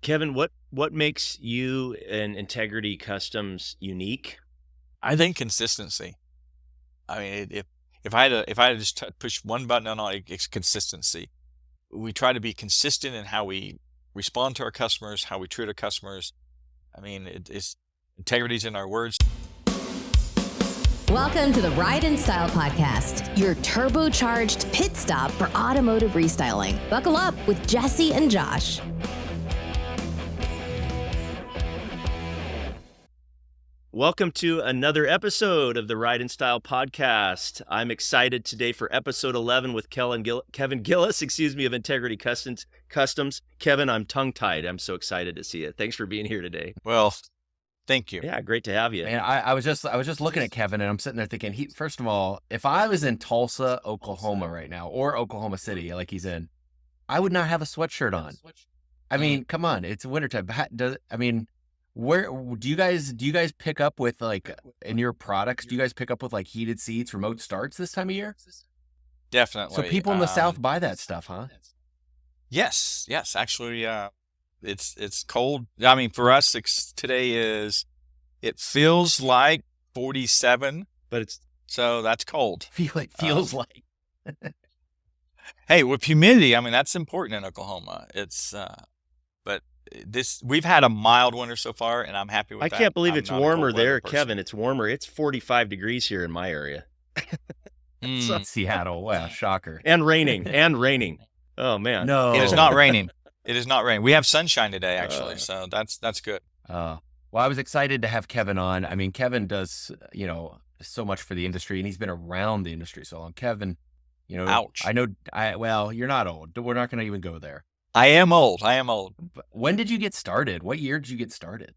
Kevin, what makes you and Integrity Customs unique? I think consistency. I mean, if I had to just push one button on it, it's consistency. We try to be consistent in how we respond to our customers, how we treat our customers. I mean, it's integrity's in our words. Welcome to the Ride and Style Podcast, your turbocharged pit stop for automotive restyling. Buckle up with Jesse and Josh. Welcome to another episode of the Ride and Style Podcast. I'm excited today for episode 11 with Kevin Gillis, of Integrity Customs. Kevin, I'm tongue-tied. I'm so excited to see you. Thanks for being here today. Well, thank you. Yeah, great to have you. Man, I was just looking at Kevin, and I'm sitting there thinking, first of all, if I was in Tulsa, Oklahoma right now, or Oklahoma City, like he's in, I would not have a sweatshirt on. I mean, come on, it's wintertime. Where do you guys pick up with, like, in your products? Do you guys pick up with like heated seats, remote starts this time of year? Definitely. So people in the South buy that stuff, huh? Yes. Actually, it's cold. I mean, for us, it feels like 47, But so that's cold. Feels like. Hey, with humidity, I mean, that's important in Oklahoma. But we've had a mild winter so far, and I'm happy with I that. can't believe I'm it's not a warmer cold weather there, person. Kevin. It's warmer. It's 45 degrees here in my area. Seattle, wow, shocker. And raining. Oh, man. No, It is not raining. It is not raining. We have sunshine today, actually, so that's good. Well, I was excited to have Kevin on. I mean, Kevin does, so much for the industry, and he's been around the industry so long. Kevin, Ouch. I know. Well, you're not old. We're not going to even go there. I am old. But when did you get started? What year did you get started?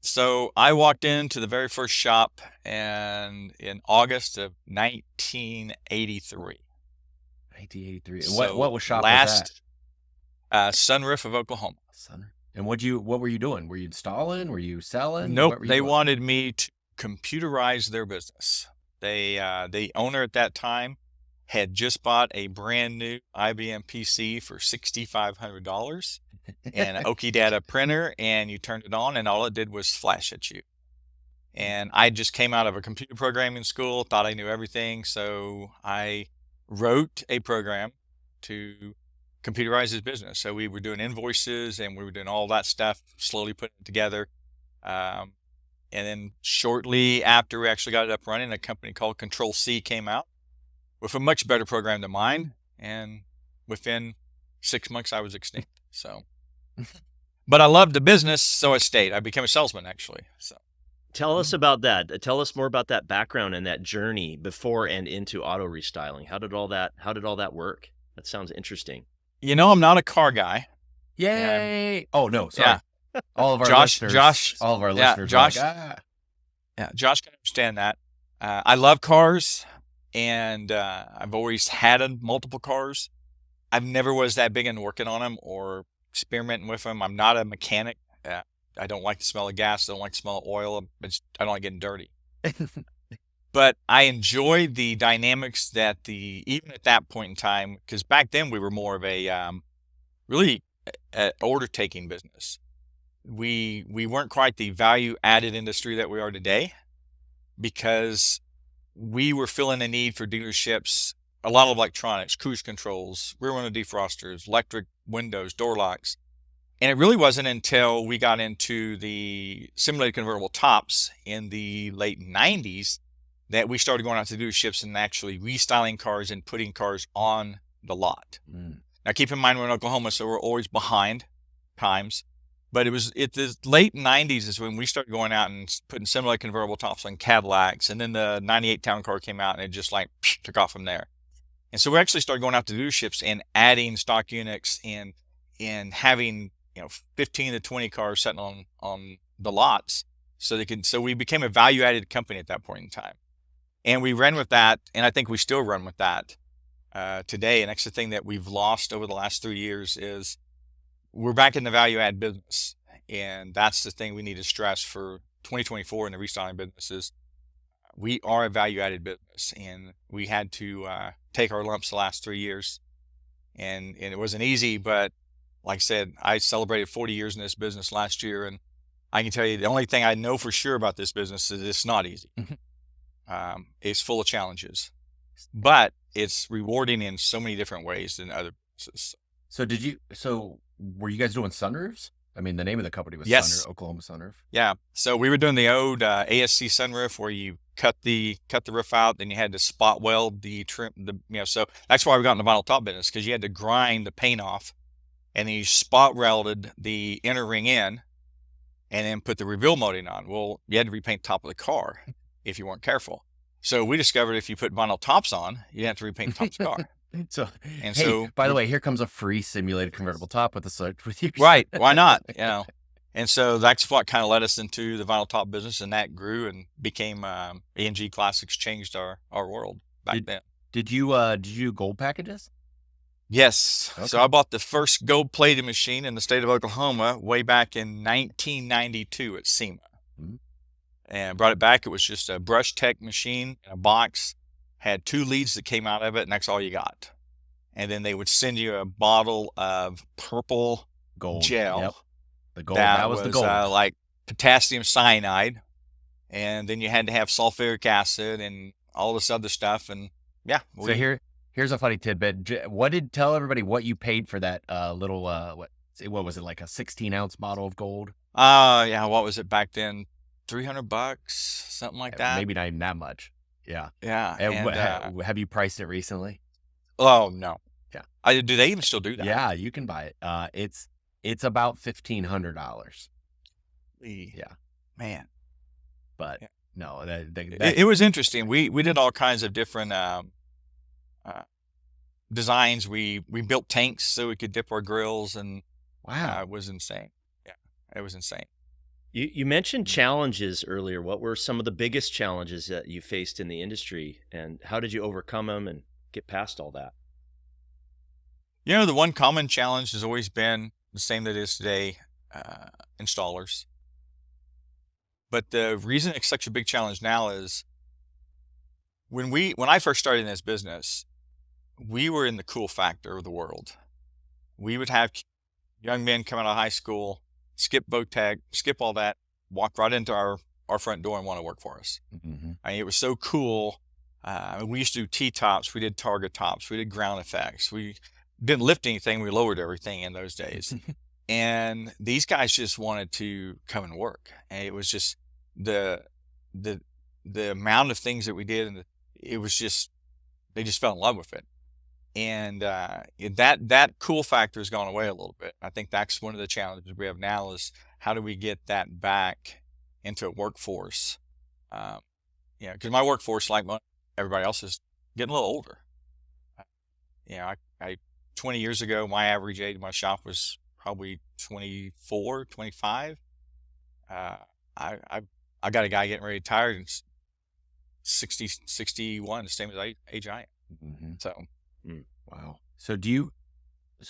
So I walked into the very first shop in August of 1983. 1983. So what shop was that? Sunroof of Oklahoma. And what were you doing? Were you installing? Were you selling? Nope. What were you They doing? wanted me to computerize their business. The owner at that time had just bought a brand new IBM PC for $6,500 and an Oki Data printer, and you turned it on and all it did was flash at you. And I just came out of a computer programming school, thought I knew everything. So I wrote a program to computerize his business. So we were doing invoices and we were doing all that stuff, slowly putting it together. And then shortly after we actually got it up running, a company called Control C came out with a much better program than mine. And within 6 months, I was extinct. So, but I loved the business, so I stayed. I became a salesman, actually. So. Tell us about that. Tell us more about that background and that journey before and into auto restyling. How did all that work? That sounds interesting. I'm not a car guy. Yay! Oh no, sorry. Yeah. All of our Josh, listeners. Josh, are like, Yeah, Josh can understand that. I love cars, and I've always had multiple cars. I've never was that big into working on them or experimenting with them. I'm not a mechanic. I don't like the smell of gas. I don't like the smell of oil. I don't like getting dirty. But I enjoy the dynamics that even at that point in time, because back then we were more of a really order taking business. We weren't quite the value added industry that we are today, because we were filling a need for dealerships, a lot of electronics, cruise controls, rear window defrosters, electric windows, door locks. And it really wasn't until we got into the simulated convertible tops in the late 90s that we started going out to dealerships and actually restyling cars and putting cars on the lot. Now, keep in mind, we're in Oklahoma, so we're always behind times. But the late 90s is when we started going out and putting simulated convertible tops on Cadillacs. And then the 98 Town Car came out and it just took off from there. And so we actually started going out to dealerships and adding stock units and having 15 to 20 cars sitting on the lots so we became a value added company at that point in time. And we ran with that, and I think we still run with that today. And that's the thing that we've lost over the last 3 years is we're back in the value add business. And that's the thing we need to stress for 2024 in the restyling businesses. We are a value added business, and we had to take our lumps the last 3 years. And it wasn't easy, but like I said, I celebrated 40 years in this business last year, and I can tell you the only thing I know for sure about this business is it's not easy. It's full of challenges, but it's rewarding in so many different ways than other businesses. So were you guys doing sunroofs? I mean, the name of the company was Yes. Oklahoma Sunroof. Yeah. So we were doing the old ASC sunroof where you cut the roof out, then you had to spot weld the trim, so that's why we got in the vinyl top business, because you had to grind the paint off, and then you spot welded the inner ring in, and then put the reveal molding on. Well, you had to repaint the top of the car if you weren't careful. So we discovered if you put vinyl tops on, you didn't have to repaint the top of the car. So, And hey, so, by the way, here comes a free simulated convertible top with you. right, why not? And so that's what kind of led us into the vinyl top business, and that grew and became E&G Classics, changed our world back then. Did you do gold packages? Yes. Okay. So I bought the first gold plated machine in the state of Oklahoma way back in 1992 at SEMA. Mm-hmm. And brought it back. It was just a brush tech machine in a box, had 2 leads that came out of it, and that's all you got. And then they would send you a bottle of purple Gold gel. Yep. The gold. That was the gold. Like potassium cyanide. And then you had to have sulfuric acid and all this other stuff. And yeah. So here's a funny tidbit. Tell everybody what you paid for that little, what was it, like a 16-ounce bottle of gold? Yeah. What was it back then? $300, something like that. Maybe not even that much. Yeah. Yeah. And have you priced it recently? Oh, no. Yeah. Do they even still do that? Yeah, you can buy it. It's about $1,500. Yeah. Man. But yeah. No, it was interesting. We did all kinds of different designs. We built tanks so we could dip our grills, and wow, it was insane. Yeah, it was insane. You mentioned challenges earlier. What were some of the biggest challenges that you faced in the industry, and how did you overcome them and get past all that? The one common challenge has always been the same that it is today, installers. But the reason it's such a big challenge now is when I first started in this business, we were in the cool factor of the world. We would have young men come out of high school, skip VOTEC, skip all that, walk right into our front door and want to work for us. Mm-hmm. I mean, it was so cool. We used to do T-tops, we did target tops, we did ground effects. We didn't lift anything, we lowered everything in those days. And these guys just wanted to come and work. And it was just the amount of things that we did, and it was just, they just fell in love with it. And that cool factor has gone away a little bit. I think that's one of the challenges we have now is how do we get that back into a workforce? Because my workforce, like everybody else, is getting a little older. I 20 years ago, my average age in my shop was probably 24, 25. I got a guy getting ready to retire and 60, 61, the same as age I am. Mm-hmm. So. Wow. So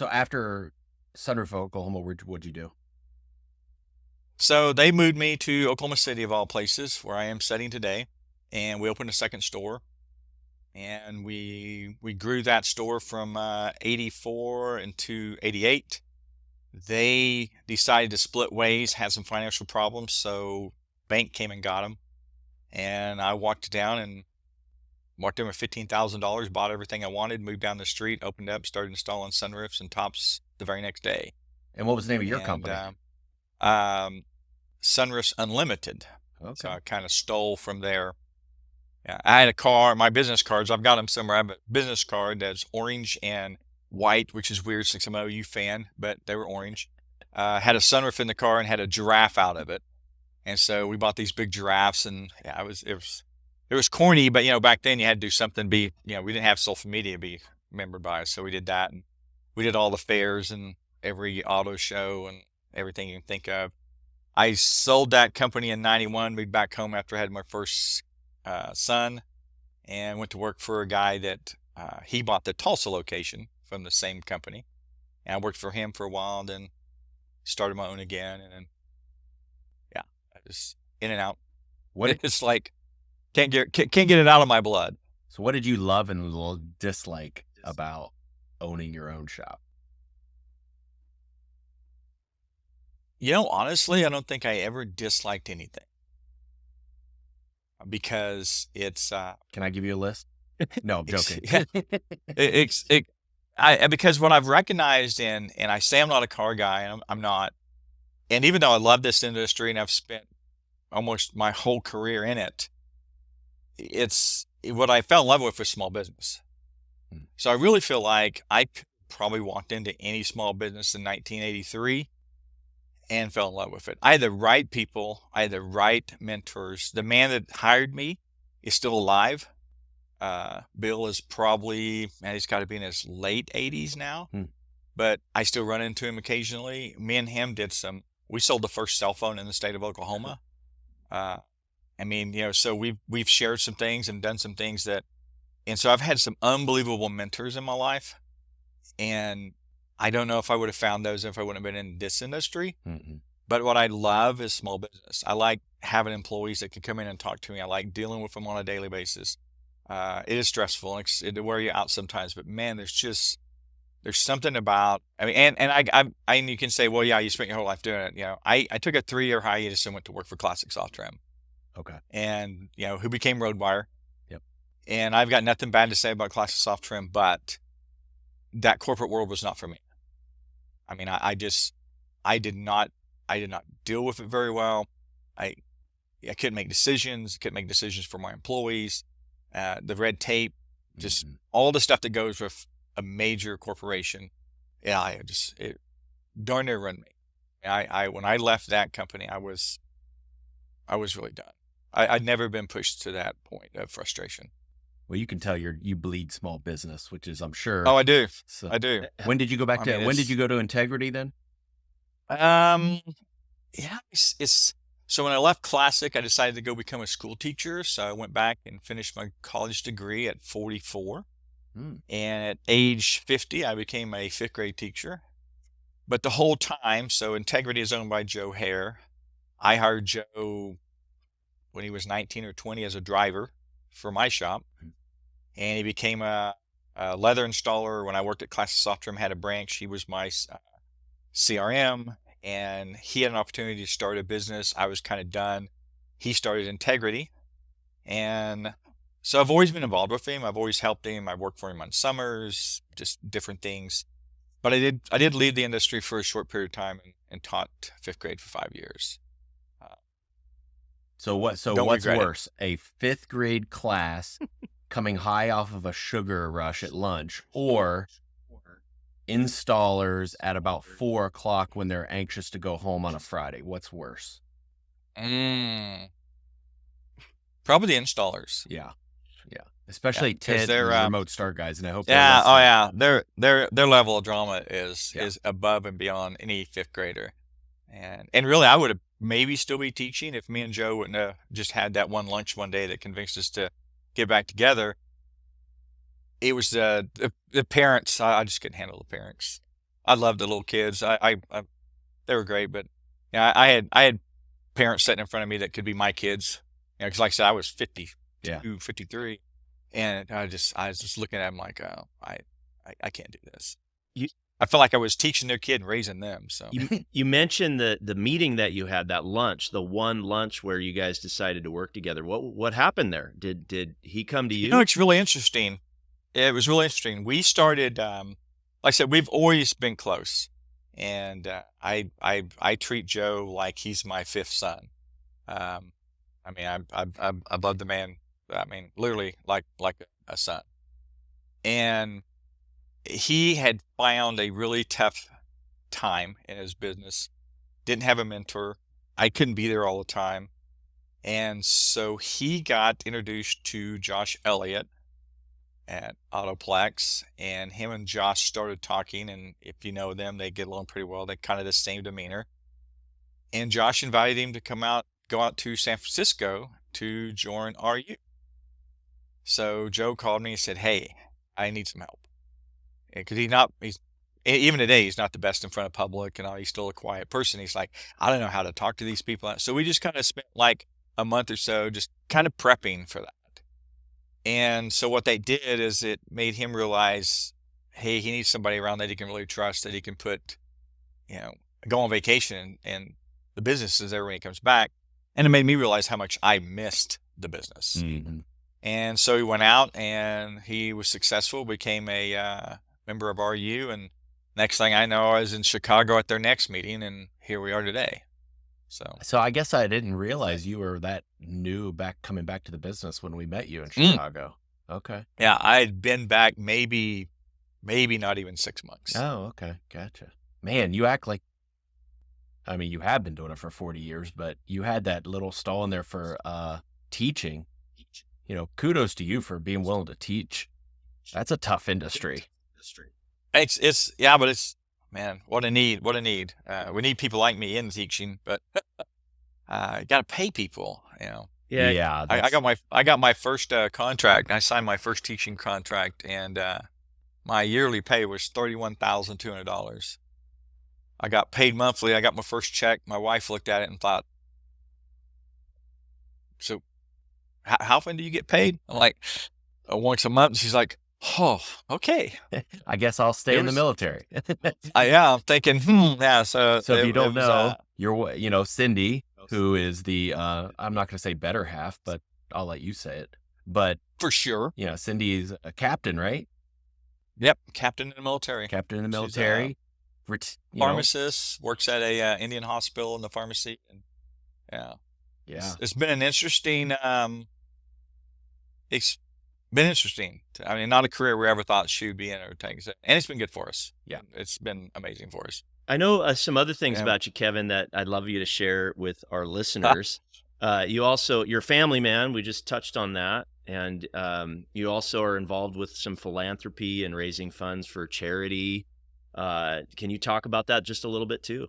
after Sunroof, Oklahoma, what'd you do? So they moved me to Oklahoma City, of all places, where I am sitting today, and we opened a second store, and we grew that store from 84 into 88. They decided to split ways, had some financial problems, so bank came and got them, and I walked in with $15,000, bought everything I wanted, moved down the street, opened up, started installing sunroofs and tops the very next day. And what was the name of your company? Sunroofs Unlimited. Okay. So I kind of stole from there. Yeah, I had a car, my business cards, I've got them somewhere. I have a business card that's orange and white, which is weird since I'm an OU fan, but they were orange. Had a sunroof in the car and had a giraffe out of it. And so we bought these big giraffes, and yeah, it was corny, but back then you had to do something we didn't have social media to be remembered by us. So we did that, and we did all the fairs and every auto show and everything you can think of. I sold that company in 91, moved back home after I had my first son, and went to work for a guy that he bought the Tulsa location from the same company. And I worked for him for a while, and then started my own again, and then I just in and out. It's like can't get it out of my blood. So what did you love and dislike about owning your own shop? Honestly, I don't think I ever disliked anything because Can I give you a list? No, I'm it's, joking. yeah, it's, because what I've recognized and I say I'm not a car guy, and I'm not. And even though I love this industry and I've spent almost my whole career in it, it's what I fell in love with was small business. Hmm. So I really feel like I could probably walked into any small business in 1983 and fell in love with it. I had the right people. I had the right mentors. The man that hired me is still alive. Bill is probably, man, he's got to be in his late 80s now, Hmm. but I still run into him occasionally. Me and him we sold the first cell phone in the state of Oklahoma. So we've shared some things and done some things and so I've had some unbelievable mentors in my life. And I don't know if I would have found those if I wouldn't have been in this industry. Mm-mm. But what I love is small business. I like having employees that can come in and talk to me. I like dealing with them on a daily basis. It is stressful. It'll wear you out sometimes, but man, there's something about, I mean, and you can say, well, yeah, you spent your whole life doing it. I took a 3-year hiatus and went to work for Classic Soft Trim, Okay. and who became Roadwire. Yep. And I've got nothing bad to say about Classic Soft Trim, but that corporate world was not for me. I mean, I did not deal with it very well. I couldn't make decisions. Couldn't make decisions for my employees. The red tape, just all the stuff that goes with a major corporation. Yeah, it darn near run me. When I left that company, I was really done. I'd never been pushed to that point of frustration. Well, you can tell you bleed small business, which is, I'm sure. Oh, I do. So, I do. when did you go back when did you go to Integrity then? Yeah, so when I left Classic, I decided to go become a school teacher. So I went back and finished my college degree at 44. Hmm. And at age 50, I became a 5th grade teacher. But the whole time, so Integrity is owned by Joe Hare. I hired Joe when he was 19 or 20 as a driver for my shop. And he became a leather installer. When I worked at Classic Soft Trim, had a branch. He was my CRM, and he had an opportunity to start a business. I was kind of done. He started Integrity, and so I've always been involved with him. I've always helped him. I worked for him on summers, just different things. But I did leave the industry for a short period of time and taught 5th grade for 5 years. So what's worse, a 5th grade class coming high off of a sugar rush at lunch, or installers at about 4 o'clock when they're anxious to go home on a Friday? What's worse? Probably the installers. Yeah. Especially Ted they're and remote start guys, and I hope. Yeah. Oh yeah. Their level of drama is above and beyond any 5th grader. And really, I would have maybe still be teaching if me and Joe wouldn't have just had that one lunch one day that convinced us to get back together. It was the parents. I just couldn't handle the parents. I loved the little kids. They were great, but I had parents sitting in front of me that could be my kids. Because like I said, I was 52, 53, and I was just looking at them like, oh, I can't do this. I felt like I was teaching their kid and raising them. So you mentioned the meeting that you had, that lunch, the one lunch where you guys decided to work together. What happened there? Did he come to you? It's really interesting. It was really interesting. We started, like I said, we've always been close, and I treat Joe like he's my 5th son. I love the man. I mean, literally like a son. And he had found a really tough time in his business. Didn't have a mentor. I couldn't be there all the time. And so he got introduced to Josh Elliott at Autoplex, and him and Josh started talking. And if you know them, they get along pretty well. They kind of the same demeanor. And Josh invited him to go out to San Francisco to join RU. So Joe called me and said, "Hey, I need some help." Because even today, he's not the best in front of public, and he's still a quiet person. He's like, I don't know how to talk to these people. So we just kind of spent like a month or so just kind of prepping for that. And so what they did is it made him realize, hey, he needs somebody around that he can really trust, that he can put, go on vacation and the business is there when he comes back. And it made me realize how much I missed the business. Mm-hmm. And so he went out and he was successful, became a member of RU. And next thing I know, I was in Chicago at their next meeting, and here we are today. So I guess I didn't realize you were that new coming back to the business when we met you in Chicago. Okay. Yeah, I had been back maybe not even 6 months. Oh, okay. Gotcha. Man, you act like, I mean, you have been doing it for 40 years, but you had that little stall in there for teaching. Kudos to you for being willing to teach. That's a tough industry. It's man, what a need. We need people like me in teaching, but you got to pay people, Yeah. I got my first contract. I signed my first teaching contract, and my yearly pay was $31,200. I got paid monthly. I got my first check. My wife looked at it and thought, "So, how often do you get paid?" I'm like, "Once a month." She's like, "Oh, okay." I guess I'll stay in the military. Yeah, I'm thinking, yeah. So if you don't know, you're, Cindy, who is the, I'm not going to say better half, but I'll let you say it. But for sure, Cindy's a captain, right? Yep, captain in the military. Captain in the military. Pharmacist, works at a Indian hospital in the pharmacy, and it's been an interesting. It's been interesting. I mean, not a career we ever thought she would be in or things, and it's been good for us. Yeah, it's been amazing for us. I know some other things about you, Kevin, that I'd love you to share with our listeners. You're a family man. We just touched on that. And you also are involved with some philanthropy and raising funds for charity. Can you talk about that just a little bit too?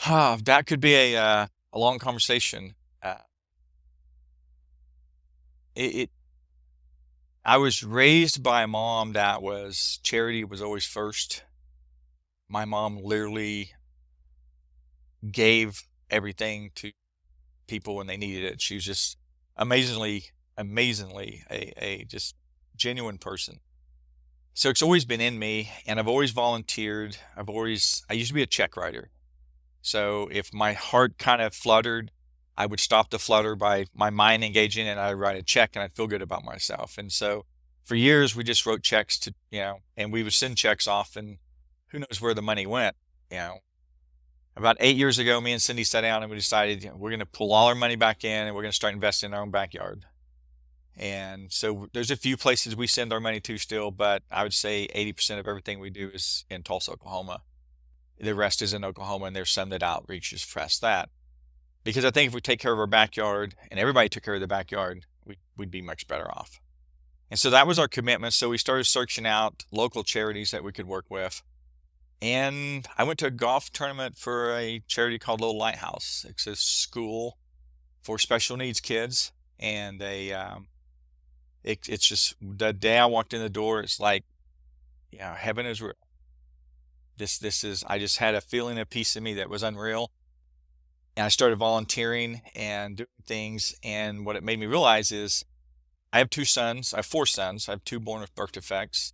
That could be a long conversation. I was raised by a mom that charity was always first. My mom literally gave everything to people when they needed it. She was just amazingly a just genuine person. So it's always been in me, and I've always volunteered. I used to be a check writer. So if my heart kind of fluttered, I would stop the flutter by my mind engaging, and I'd write a check, and I'd feel good about myself. And so for years, we just wrote checks to, and we would send checks off, and who knows where the money went, About 8 years ago, me and Cindy sat down and we decided we're going to pull all our money back in, and we're going to start investing in our own backyard. And so there's a few places we send our money to still, but I would say 80% of everything we do is in Tulsa, Oklahoma. The rest is in Oklahoma, and there's some that outreaches press that. Because I think if we take care of our backyard and everybody took care of the backyard, we'd be much better off. And so that was our commitment. So we started searching out local charities that we could work with. And I went to a golf tournament for a charity called Little Lighthouse. It's a school for special needs kids. And it's just the day I walked in the door, it's like, heaven is real. I just had a feeling, a piece of me that was unreal. And I started volunteering and doing things. And what it made me realize is I have 2 sons. I have 4 sons. I have 2 born with birth defects.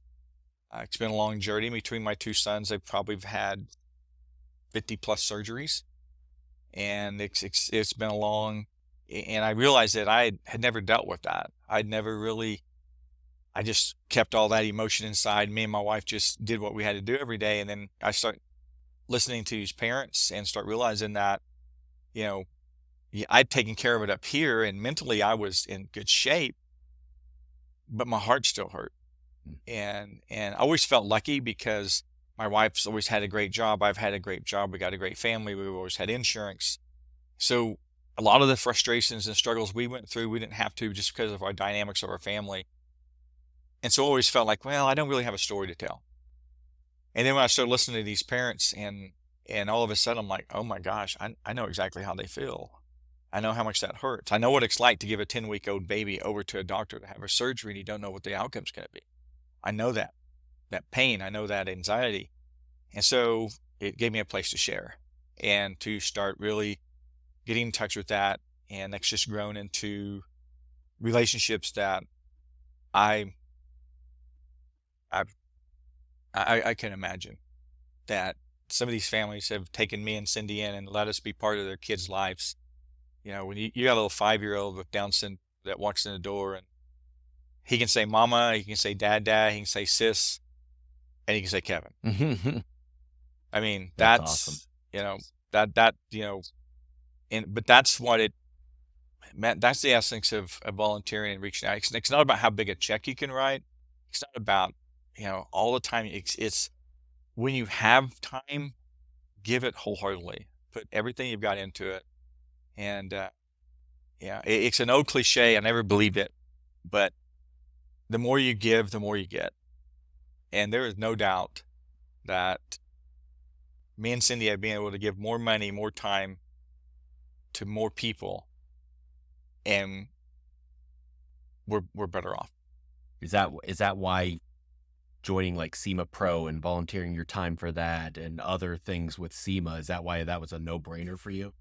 It's been a long journey between my 2 sons. They've probably had 50 plus surgeries. And it's been a long, and I realized that I had never dealt with that. I just kept all that emotion inside. Me and my wife just did what we had to do every day. And then I start listening to these parents and start realizing that, I'd taken care of it up here, and mentally I was in good shape, but my heart still hurt. And I always felt lucky because my wife's always had a great job. I've had a great job. We got a great family. We've always had insurance. So a lot of the frustrations and struggles we went through, we didn't have to, just because of our dynamics of our family. And so I always felt like, well, I don't really have a story to tell. And then when I started listening to these parents, and all of a sudden I'm like, oh my gosh, I know exactly how they feel. I know how much that hurts. I know what it's like to give a 10-week-old baby over to a doctor to have a surgery, and you don't know what the outcome's going to be. I know that pain. I know that anxiety. And so it gave me a place to share and to start really getting in touch with that. And that's just grown into relationships that I can imagine that some of these families have taken me and Cindy in and let us be part of their kids' lives. When you got a little 5-year-old with Down syndrome that walks in the door, and he can say mama, he can say dad, he can say sis, and he can say Kevin. I mean, That's that's awesome. but that's what that's the essence of volunteering and reaching out. It's not about how big a check you can write. It's not about, all the time. It's when you have time, give it wholeheartedly. Put everything you've got into it. And it's an old cliche. I never believed it, but the more you give, the more you get. And there is no doubt that me and Cindy have been able to give more money, more time to more people, and we're better off. Is that why joining like SEMA Pro and volunteering your time for that and other things with SEMA, is that why that was a no-brainer for you?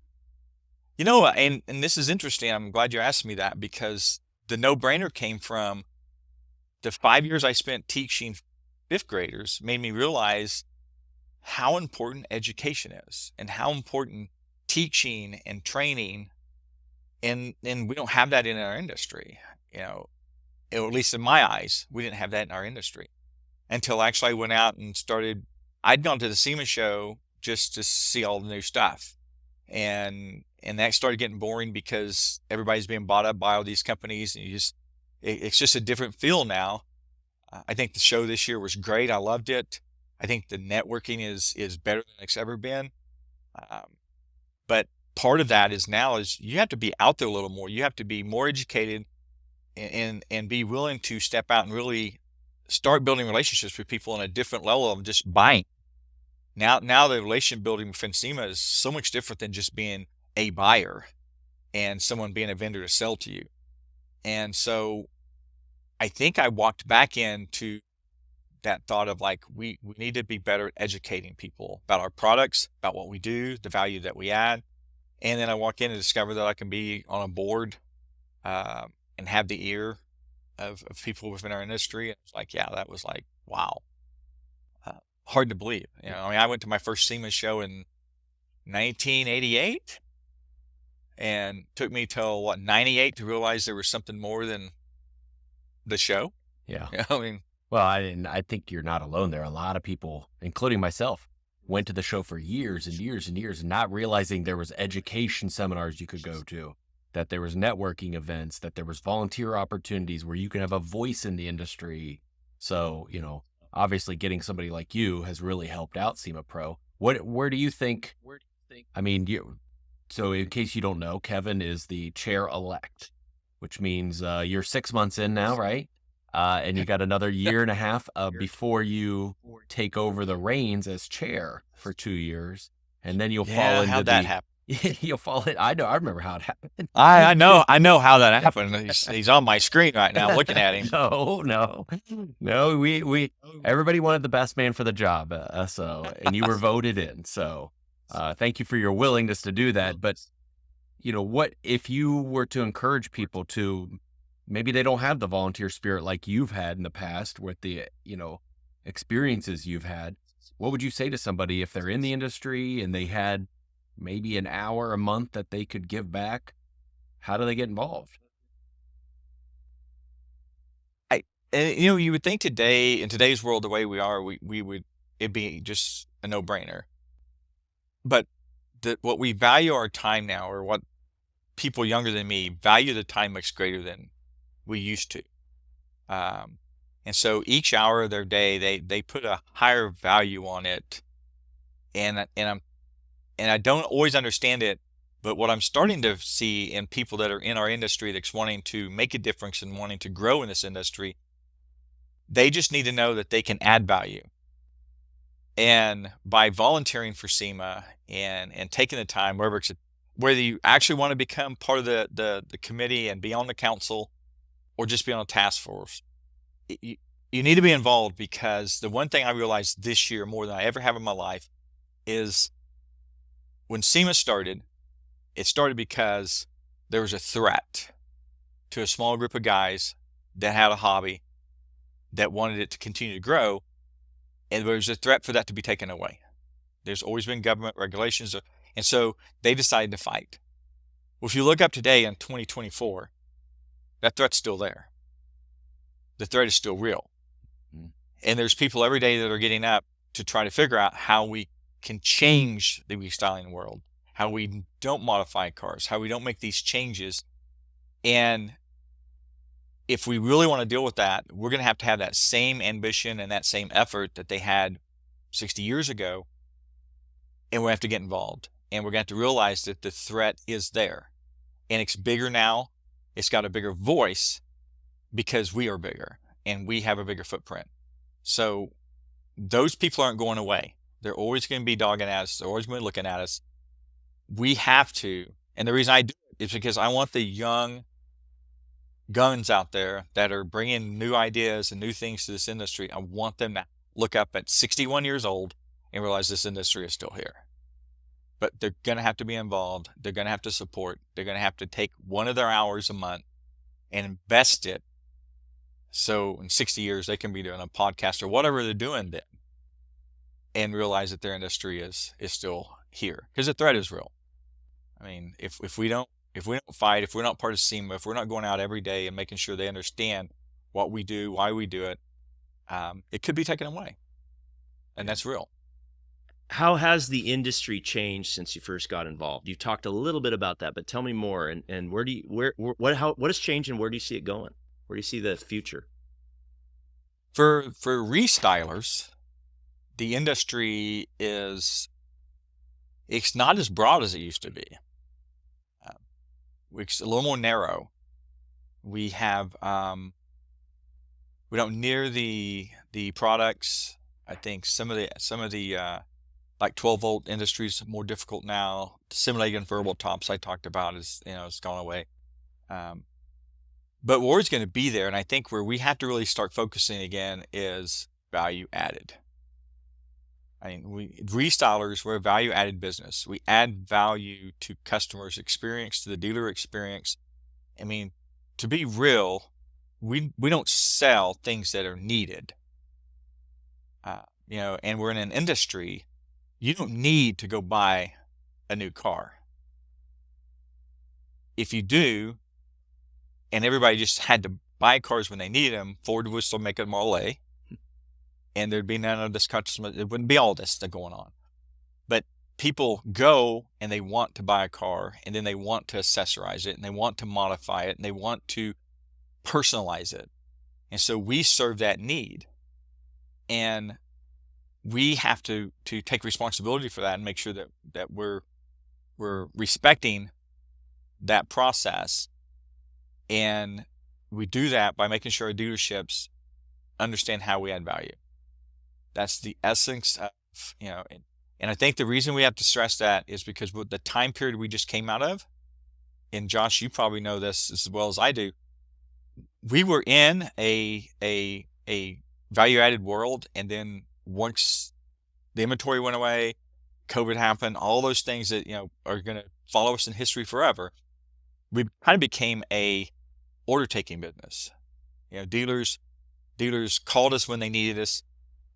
And this is interesting. I'm glad you asked me that, because the no-brainer came from the 5 years I spent teaching fifth graders made me realize how important education is and how important teaching and training, and we don't have that in our industry, or at least in my eyes, we didn't have that in our industry until actually I went out and I'd gone to the SEMA show just to see all the new stuff. And that started getting boring because everybody's being bought up by all these companies, and it's just a different feel now. I think the show this year was great. I loved it. I think the networking is better than it's ever been. But part of that is you have to be out there a little more. You have to be more educated and be willing to step out and really start building relationships with people on a different level of just buying. Now the relationship building within SEMA is so much different than just being a buyer and someone being a vendor to sell to you. And so I think I walked back into that thought of like, we need to be better at educating people about our products, about what we do, the value that we add. And then I walk in and discover that I can be on a board and have the ear of people within our industry. And it's like, yeah, that was like, wow. Hard to believe. I went to my first SEMA show in 1988, and took me till 98 to realize there was something more than the show. Yeah. Well, I think you're not alone there. A lot of people, including myself, went to the show for years and years and years, and not realizing there was education seminars you could go to, that there was networking events, that there was volunteer opportunities where you can have a voice in the industry. So, obviously getting somebody like you has really helped out SEMA Pro. Where do you think, so in case you don't know, Kevin is the chair-elect, which means you're 6 months in now, right? And you got another year and a half before you take over the reins as chair for 2 years, and then you'll fall into how'd that happen? You'll fall in. I remember how it happened. I know how that happened. He's on my screen right now, looking at him. No. We everybody wanted the best man for the job, and you were voted in. So, thank you for your willingness to do that. But what if you were to encourage people to, maybe they don't have the volunteer spirit like you've had in the past with the experiences you've had? What would you say to somebody if they're in the industry and they had maybe an hour a month that they could give back? How do they get involved? You would think today, in today's world, the way we are, it'd be just a no-brainer. But what we value our time now, or what people younger than me value the time much greater than we used to. And so each hour of their day, they put a higher value on it. And I don't always understand it, but what I'm starting to see in people that are in our industry that's wanting to make a difference and wanting to grow in this industry, they just need to know that they can add value. And by volunteering for SEMA and taking the time, whether you actually want to become part of the committee and be on the council or just be on a task force, you need to be involved, because the one thing I realized this year more than I ever have in my life is when SEMA started, it started because there was a threat to a small group of guys that had a hobby that wanted it to continue to grow, and there was a threat for that to be taken away. There's always been government regulations. And so they decided to fight. Well, if you look up today in 2024, that threat's still there. The threat is still real. And there's people every day that are getting up to try to figure out how we can change the restyling world, how we don't modify cars, how we don't make these changes. And if we really want to deal with that, we're going to have that same ambition and that same effort that they had 60 years ago. And we have to get involved. And we're going to have to realize that the threat is there. And it's bigger now. It's got a bigger voice because we are bigger and we have a bigger footprint. So those people aren't going away. They're always going to be dogging at us. They're always going to be looking at us. We have to. And the reason I do it is because I want the young guns out there that are bringing new ideas and new things to this industry. I want them to look up at 61 years old and realize this industry is still here. But they're going to have to be involved. They're going to have to support. They're going to have to take one of their hours a month and invest it. So in 60 years, they can be doing a podcast or whatever they're doing then and realize that their industry is still here because the threat is real. I mean, if we don't fight, if we're not part of SEMA, if we're not going out every day and making sure they understand what we do, why we do it, it could be taken away. And that's real. How has the industry changed since you first got involved? You talked a little bit about that, but tell me more. And what has changed and where do you see it going? Where do you see the future? For restylers, the industry it's not as broad as it used to be. It's a little more narrow. We have we don't near the products. I think some of the like 12-volt industry is more difficult now. Simulated convertible tops I talked about it's gone away. But we're always going to be there. And I think where we have to really start focusing again is value added. I mean, restylers, we're a value added business. We add value to customers' experience, to the dealer experience. I mean, to be real, we don't sell things that are needed. And we're in an industry, you don't need to go buy a new car. If you do, and everybody just had to buy cars when they needed them, Ford would still make a Model A, and there'd be none of this customer. It wouldn't be all this that's going on. But people go and they want to buy a car, and then they want to accessorize it, and they want to modify it, and they want to personalize it. And so we serve that need. And we have to take responsibility for that and make sure that we're respecting that process. And we do that by making sure our dealerships understand how we add value. That's the essence of, and I think the reason we have to stress that is because with the time period we just came out of, and Josh, you probably know this as well as I do, we were in a value-added world, and then once the inventory went away, COVID happened, all those things that are going to follow us in history forever, we kind of became a order-taking business. Dealers called us when they needed us.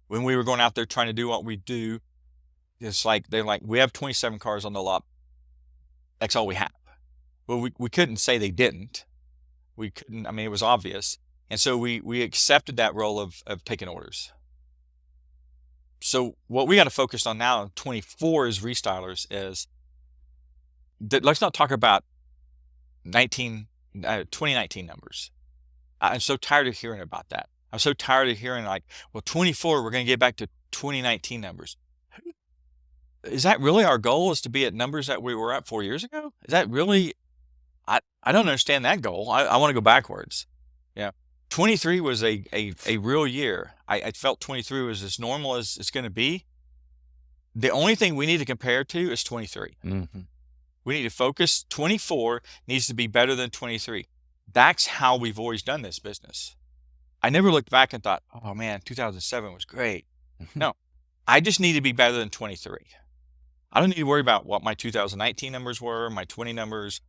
When we were going out there trying to do what we do, it's like they're like, we have 27 cars on the lot. That's all we have. Well, we couldn't say they didn't. We couldn't. I mean, it was obvious. And so we accepted that role of taking orders. So what we got to focus on now in 24 as restylers is that let's not talk about 2019 numbers. I'm so tired of hearing about that. I'm so tired of hearing like, well, 24, we're going to get back to 2019 numbers. Is that really our goal, is to be at numbers that we were at 4 years ago? Is that really, I don't understand that goal. I want to go backwards. 23 was a real year. I felt 23 was as normal as it's going to be. The only thing we need to compare to is 23. Mm-hmm. We need to focus. 24 needs to be better than 23. That's how we've always done this business. I never looked back and thought, oh man, 2007 was great. No, I just need to be better than 23. I don't need to worry about what my 2019 numbers were, my 20 numbers,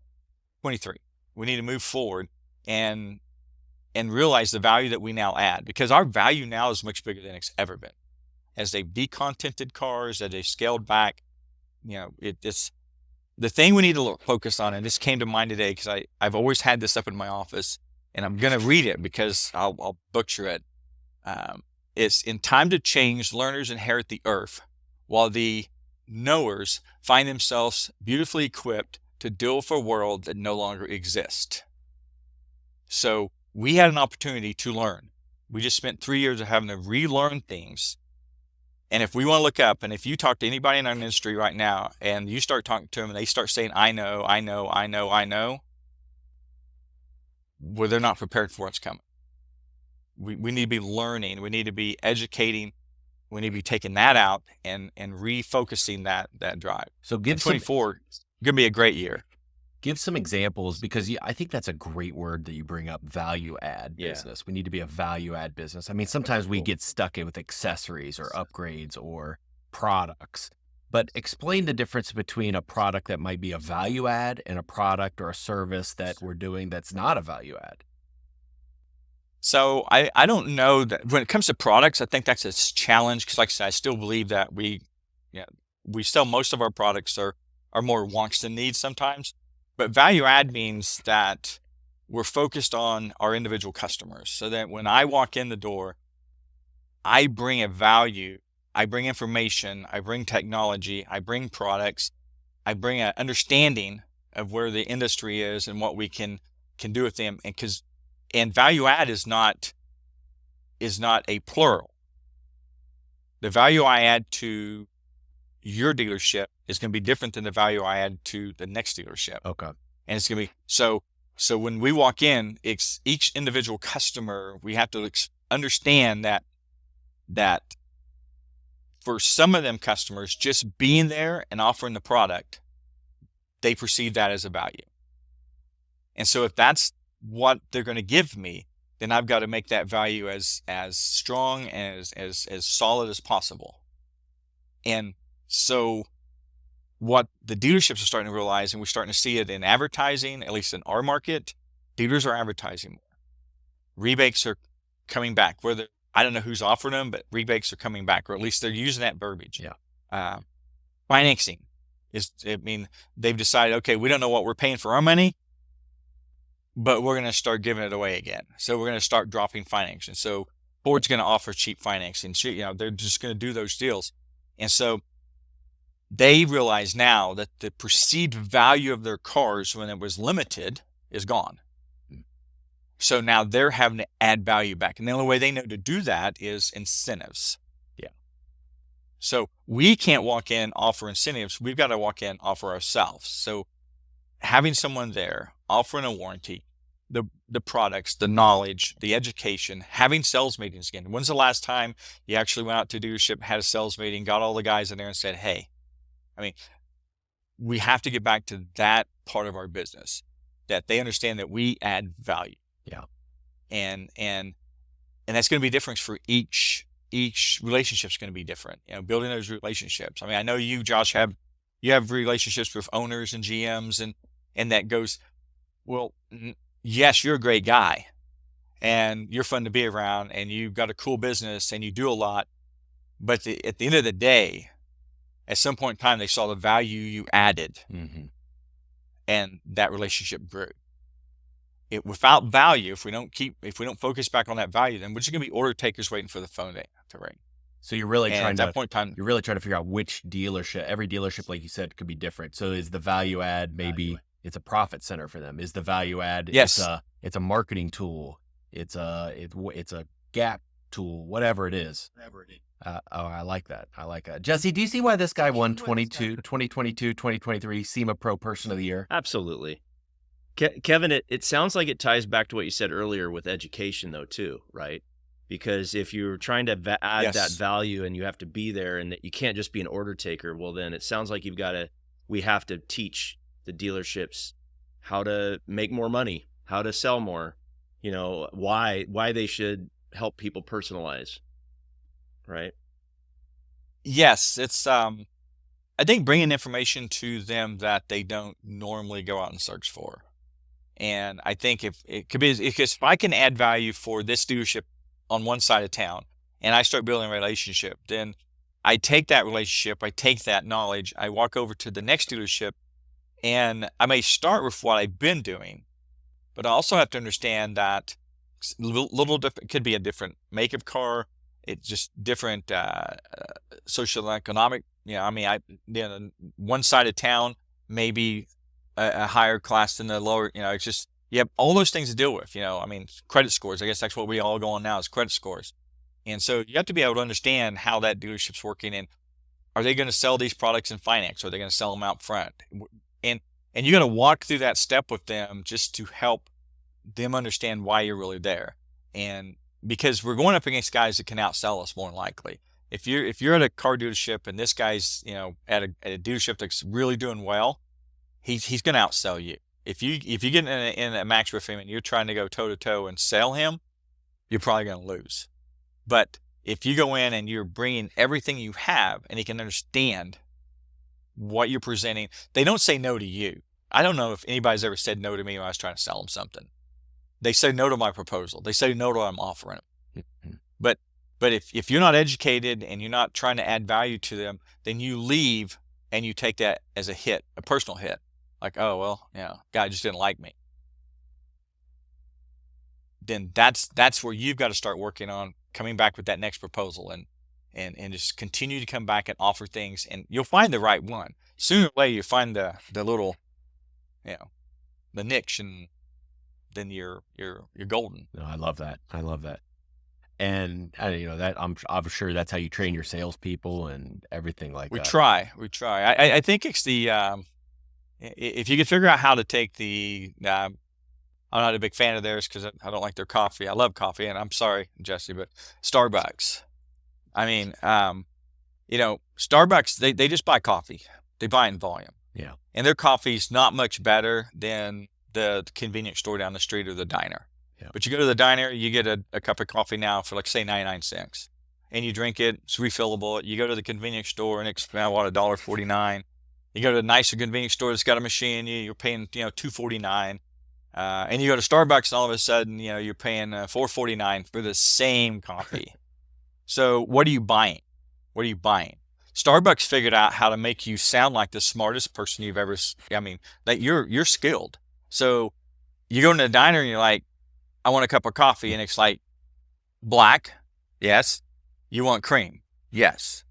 23. We need to move forward and realize the value that we now add, because our value now is much bigger than it's ever been. as they've decontented cars, as they've scaled back. It's the thing we need to focus on, and this came to mind today because I've always had this up in my office, and I'm going to read it because I'll butcher it. It's in time to change, learners inherit the earth, while the knowers find themselves beautifully equipped to deal with a world that no longer exists. So we had an opportunity to learn. We just spent 3 years of having to relearn things. And if we want to look up, and if you talk to anybody in our industry right now, and you start talking to them and they start saying, I know, well, they're not prepared for what's coming. We need to be learning. We need to be educating. We need to be taking that out and refocusing that drive. So give 24 going to be a great year. Give some examples, because I think that's a great word that you bring up, value add business. We need to be a value add business. I mean, sometimes we get stuck in with accessories or upgrades or products, but explain the difference between a product that might be a value add and a product or a service that we're doing that's not a value add. So I don't know that when it comes to products, I think that's a challenge because, like I said, I still believe that we sell most of our products are more wants than needs sometimes. But value add means that we're focused on our individual customers, so that when I walk in the door, I bring a value, I bring information, I bring technology, I bring products, I bring an understanding of where the industry is and what we can do with them. And value add is not a plural. The value I add to your dealership is going to be different than the value I add to the next dealership. Okay. And it's going to be, so when we walk in, it's each individual customer, we have to understand that for some of them customers, just being there and offering the product, they perceive that as a value. And so if that's what they're going to give me, then I've got to make that value as strong and as solid as possible. And so what the dealerships are starting to realize, and we're starting to see it in advertising, at least in our market, dealers are advertising more. Rebates are coming back. I don't know who's offering them, but rebates are coming back, or at least they're using that verbiage. Yeah. Financing they've decided, okay, we don't know what we're paying for our money, but we're going to start giving it away again. So we're going to start dropping financing. So Ford's going to offer cheap financing. They're just going to do those deals. And so they realize now that the perceived value of their cars when it was limited is gone. So now they're having to add value back. And the only way they know to do that is incentives. Yeah. So we can't walk in, offer incentives. We've got to walk in, offer ourselves. So having someone there, offering a warranty, the products, the knowledge, the education, having sales meetings again. When's the last time you actually went out to a dealership, had a sales meeting, got all the guys in there and said, hey, we have to get back to that part of our business, that they understand that we add value. Yeah. And that's going to be different for each relationship's going to be different. Building those relationships. I know you, Josh, have relationships with owners and GMs and that goes, well, yes, you're a great guy and you're fun to be around and you've got a cool business and you do a lot. But at the end of the day, at some point in time, they saw the value you added, and that relationship grew. Without value, if we don't focus back on that value, then we're just going to be order takers waiting for the phone to ring. So you're really trying at that point in time, you're really trying to figure out which dealership. Every dealership, like you said, could be different. So is the value add maybe it's a profit center for them? Is the value add? Yes. It's a marketing tool. It's a gap tool. Whatever it is. I like that. Jesse, do you see why this guy won 2022, 2023 SEMA Pro Person of the Year? Absolutely. Kevin, it sounds like it ties back to what you said earlier with education, though, too, right? Because if you're trying to add that value and you have to be there and that you can't just be an order taker, well, then it sounds like we have to teach the dealerships how to make more money, how to sell more, why they should help people personalize, right? Yes, it's I think bringing information to them that they don't normally go out and search for. And I think if I can add value for this dealership on one side of town and I start building a relationship, then I take that relationship, I take that knowledge, I walk over to the next dealership, and I may start with what I've been doing, but I also have to understand that little different, could be a different make of car. It's just different social economic. I mean, one side of town may be a higher class than the lower. It's just you have all those things to deal with. I mean, credit scores. I guess that's what we all go on now is credit scores. And so you have to be able to understand how that dealership's working, and are they going to sell these products in finance? Or are they going to sell them out front? And you got to walk through that step with them just to help them understand why you're really there. And because we're going up against guys that can outsell us more than likely. If you're at a car dealership and this guy's at a dealership that's really doing well, he's going to outsell you. If you get in a match with him and you're trying to go toe to toe and sell him, you're probably going to lose. But if you go in and you're bringing everything you have and he can understand what you're presenting, they don't say no to you. I don't know if anybody's ever said no to me when I was trying to sell them something. They say no to my proposal. They say no to what I'm offering them. But if you're not educated and you're not trying to add value to them, then you leave and you take that as a hit, a personal hit. Like, oh, well, guy just didn't like me. Then that's where you've got to start working on coming back with that next proposal and just continue to come back and offer things, and you'll find the right one. Sooner or later, you find the little, the niche, and then you're golden. No, I love that. And that I'm sure that's how you train your salespeople and everything like We that. try. I think it's the if you could figure out how to take I'm not a big fan of theirs because I don't like their coffee. I love coffee, and I'm sorry, Jesse, but Starbucks. I mean, Starbucks, they just buy coffee. They buy in volume. Yeah. And their coffee's not much better than the convenience store down the street or the diner. Yeah. But you go to the diner, you get a cup of coffee now for like, say, 99 cents. And you drink it, it's refillable. You go to the convenience store and it's $1.49. You go to a nicer convenience store that's got a machine, you're paying, $2.49. And you go to Starbucks and all of a sudden, you're paying $4.49 for the same coffee. So what are you buying? Starbucks figured out how to make you sound like the smartest person you've ever, that you're skilled. So you go into the diner and you're like, I want a cup of coffee. And it's like, black. Yes. You want cream? Yes.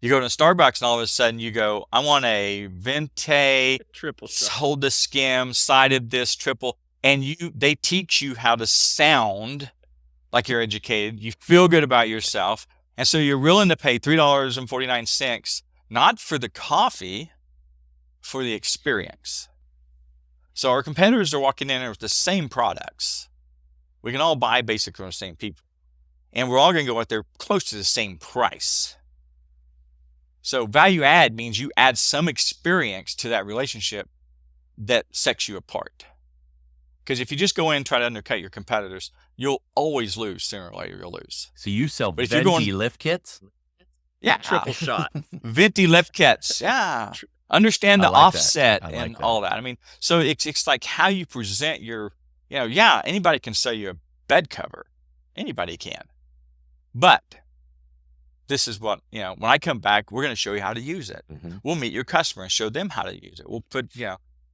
You go to Starbucks and all of a sudden you go, I want a venti, triple shot, hold the skim, side of this, triple. And they teach you how to sound like you're educated. You feel good about yourself. And so you're willing to pay $3.49, not for the coffee, for the experience. So our competitors are walking in there with the same products. We can all buy basically from the same people. And we're all going to go out there close to the same price. So value add means you add some experience to that relationship that sets you apart. Because if you just go in and try to undercut your competitors, you'll always lose. Sooner or later, you'll lose. So you sell But if venti you're going- lift kits? Yeah. triple shot. Venti lift kits. Yeah. Understand I the like that. offset I like and that. all that. I mean, so it's like how you present your, anybody can sell you a bed cover. Anybody can. But this is what, when I come back, we're going to show you how to use it. Mm-hmm. We'll meet your customer and show them how to use it. We'll put,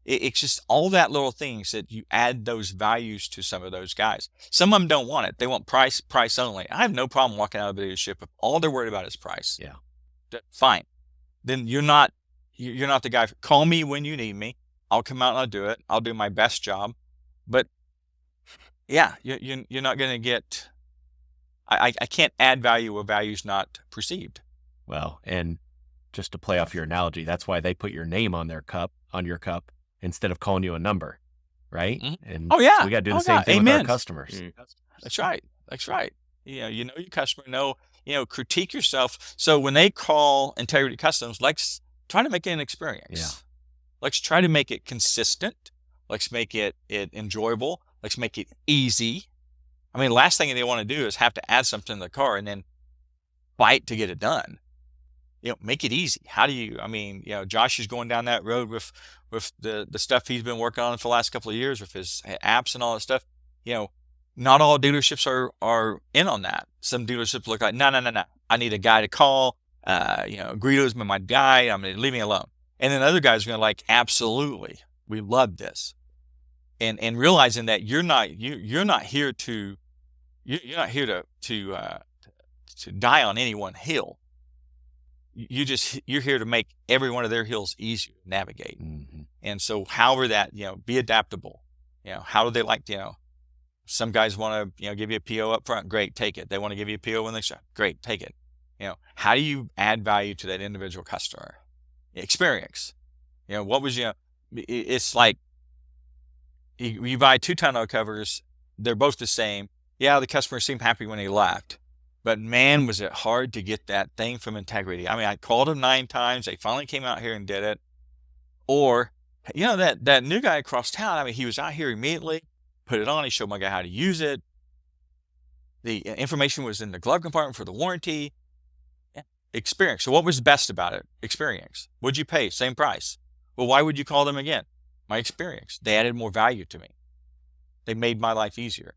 it's just all that little things that you add those values to some of those guys. Some of them don't want it. They want price only. I have no problem walking out of a dealership if all they're worried about is price. Yeah. Fine. Then you're not the guy. Call me when you need me. I'll come out and I'll do it. I'll do my best job. But yeah, you're not going to get, I can't add value where value's not perceived. Well, and just to play off your analogy, that's why they put your name on your cup, instead of calling you a number, right? Mm-hmm. And Oh, yeah. so we got to do the Oh, same yeah. thing with our Amen. customers. Mm. That's right. You know your customer, critique yourself. So when they call Integrity Customs, let's try to make it an experience. Yeah. Let's try to make it consistent. Let's make it enjoyable. Let's make it easy. I mean, last thing they want to do is have to add something to the car and then fight to get it done. Make it easy. How do you, Josh is going down that road with the stuff he's been working on for the last couple of years with his apps and all that stuff. Not all dealerships are in on that. Some dealerships look like, no. I need a guy to call. Guido's been my guy. I'm going to leave me alone. And then other guys are going to like, absolutely, we love this. And realizing that you're not here to die on any one hill. You're here to make every one of their hills easier to navigate. Mm-hmm. And so however that, be adaptable. How do they like, some guys want to, give you a PO up front. Great. Take it. They want to give you a PO when they shop. Great. Take it. How do you add value to that individual customer experience? What was, it's like you buy 2 tonneau covers. They're both the same. Yeah. The customer seemed happy when he left. But man, was it hard to get that thing from Integrity. I mean, I called them 9 times. They finally came out here and did it. Or, that new guy across town, I mean, he was out here immediately, put it on. He showed my guy how to use it. The information was in the glove compartment for the warranty. Experience. So what was best about it? Experience. What'd you pay? Same price. Well, why would you call them again? My experience. They added more value to me. They made my life easier.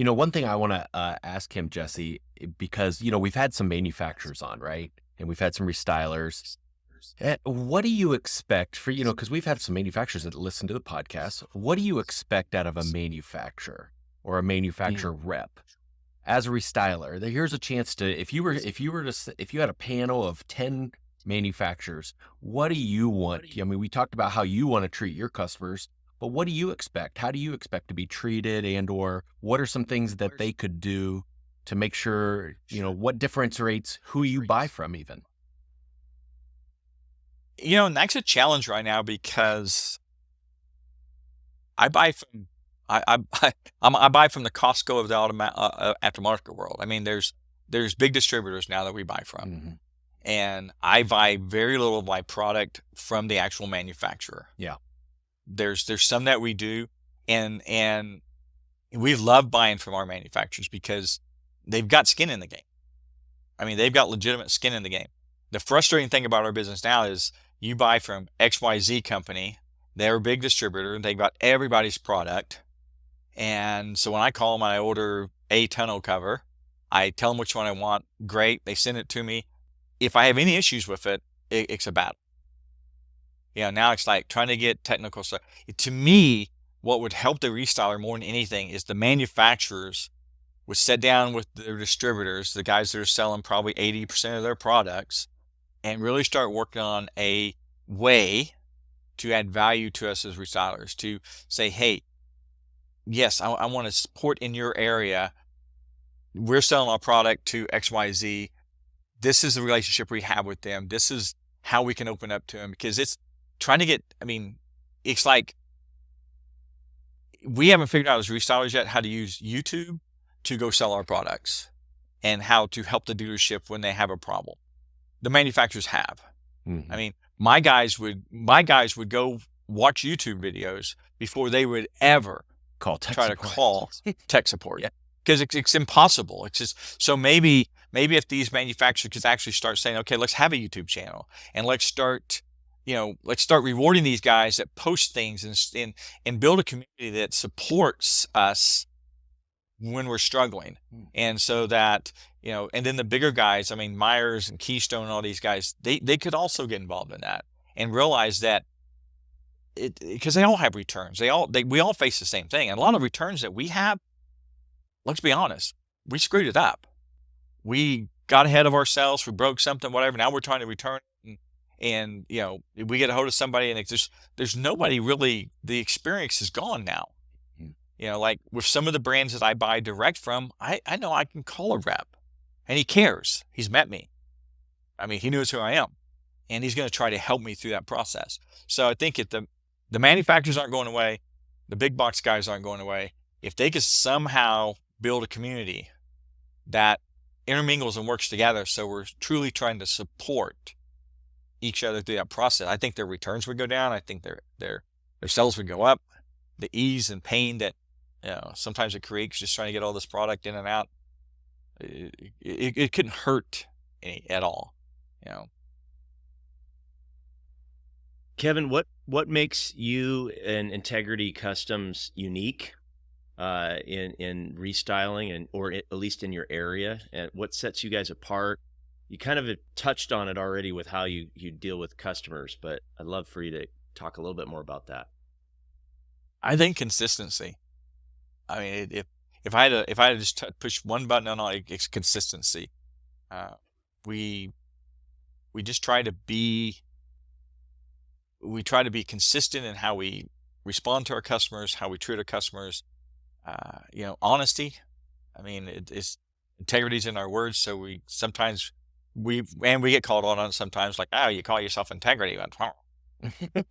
One thing I want to ask him, Jesse, because, we've had some manufacturers on, right? And we've had some restylers. What do you expect for, because we've had some manufacturers that listen to the podcast. What do you expect out of a manufacturer or a manufacturer rep as a restyler? Here's a chance to, if you had a panel of 10 manufacturers, what do you want? I mean, we talked about how you want to treat your customers. But what do you expect? How do you expect to be treated, and or what are some things that they could do to make sure, what differentiates who you buy from even? And that's a challenge right now because I buy from I buy from the Costco of the aftermarket world. I mean, there's big distributors now that we buy from, Mm-hmm. and I buy very little of my product from the actual manufacturer. Yeah. There's some that we do, and we love buying from our manufacturers because they've got skin in the game. I mean, they've got legitimate skin in the game. The frustrating thing about our business now is you buy from XYZ company. They're a big distributor. They've got everybody's product. And so when I call them and I order a tonneau cover, I tell them which one I want. Great. They send it to me. If I have any issues with it, it's a battle. Now it's like trying to get technical stuff. To me, what would help the restyler more than anything is the manufacturers would sit down with their distributors, the guys that are selling probably 80% of their products, and really start working on a way to add value to us as restylers, to say, hey, yes, I want to support in your area. We're selling our product to XYZ. This is the relationship we have with them. This is how we can open up to them, because it's trying to get, it's like we haven't figured out as restylers yet how to use YouTube to go sell our products and how to help the dealership when they have a problem. The manufacturers have. Mm-hmm. My guys would go watch YouTube videos before they would ever call tech support. Yeah. Because it's impossible. It's just, so maybe if these manufacturers could actually start saying, okay, let's have a YouTube channel and let's start rewarding these guys that post things and build a community that supports us when we're struggling. And so that, and then the bigger guys, Myers and Keystone and all these guys, they could also get involved in that and realize that because they all have returns. We all face the same thing. And a lot of returns that we have, let's be honest, we screwed it up. We got ahead of ourselves. We broke something, whatever. Now we're trying to return it. And we get a hold of somebody and there's nobody really, the experience is gone now. Like with some of the brands that I buy direct from, I know I can call a rep and he cares. He's met me. He knows who I am and he's going to try to help me through that process. So I think if the manufacturers aren't going away, the big box guys aren't going away. If they could somehow build a community that intermingles and works together, so we're truly trying to support each other through that process, I think their returns would go down. I think their sales would go up. The ease and pain that sometimes it creates just trying to get all this product in and out, it couldn't hurt at all. Kevin, what makes you and Integrity Customs unique in restyling or at least in your area, and what sets you guys apart? you kind of touched on it already with how you deal with customers, but I'd love for you to talk a little bit more about that. I think consistency. I mean, if I had to just push one button on it, it's consistency. We just try to be consistent in how we respond to our customers, how we treat our customers. Honesty. I mean, it's integrity's in our words. So we get called on it sometimes, like, oh, you call yourself integrity,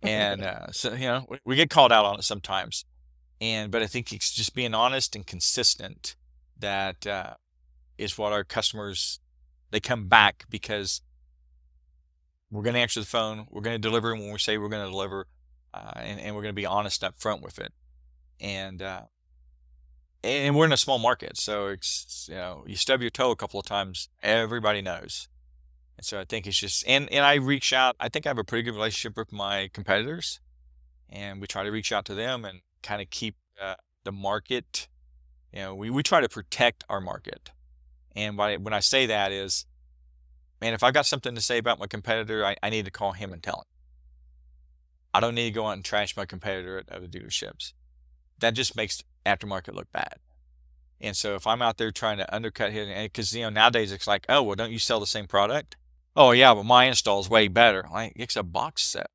and so we get called out on it sometimes. But I think it's just being honest and consistent that is what our customers, they come back because we're going to answer the phone. We're going to deliver when we say we're going to deliver, and we're going to be honest up front with it. And we're in a small market, so it's you stub your toe a couple of times, everybody knows. And so I think it's just and I reach out. I think I have a pretty good relationship with my competitors, and we try to reach out to them and kind of keep the market. We try to protect our market. And when I say that is, man, if I've got something to say about my competitor, I need to call him and tell him. I don't need to go out and trash my competitor at other dealerships. That just makes aftermarket look bad. And so if I'm out there trying to undercut him, because nowadays it's like, oh, well, don't you sell the same product? Oh yeah, but my install is way better. Like, it's a box set.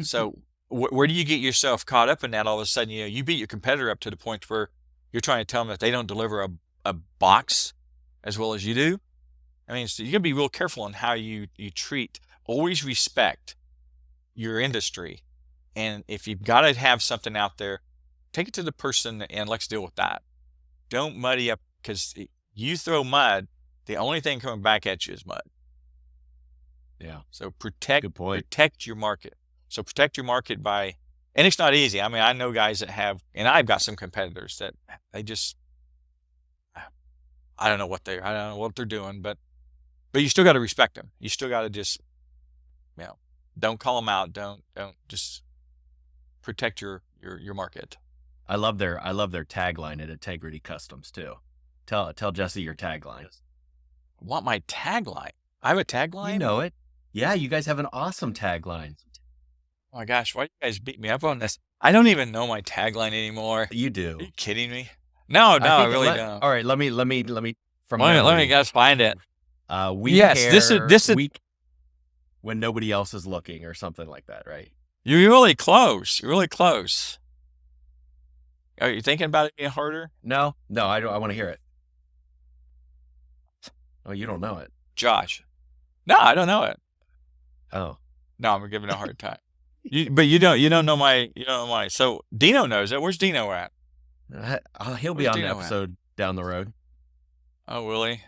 So where do you get yourself caught up in that? All of a sudden, you beat your competitor up to the point where you're trying to tell them that they don't deliver a box as well as you do. I mean, so you gotta be real careful on how you treat. Always respect your industry, and if you've got to have something out there, take it to the person and let's deal with that. Don't muddy up, because you throw mud, the only thing coming back at you is mud. Yeah. So protect your market. So protect your market and it's not easy. I mean, I know guys that have, and I've got some competitors that they just, I don't know what they're doing, but you still got to respect them. You still got to just, don't call them out. Don't just protect your market. I love their tagline at Integrity Customs too. Tell Jesse your tagline. Want my tagline? I have a tagline? You know it. Yeah, you guys have an awesome tagline. Oh my gosh, why do you guys beat me up on this? I don't even know my tagline anymore. You do. Are you kidding me? No, I really don't. All right, let me from let me guys find it. This is when nobody else is looking, or something like that, right? You're really close. You're really close. Are you thinking about it being harder? No, I don't. I want to hear it. Oh, you don't know it, Josh? No, I don't know it. Oh, no, I'm giving it a hard time. But you don't know my. So Dino knows it. Where's Dino at? He'll be on the episode down the road. Oh, will he?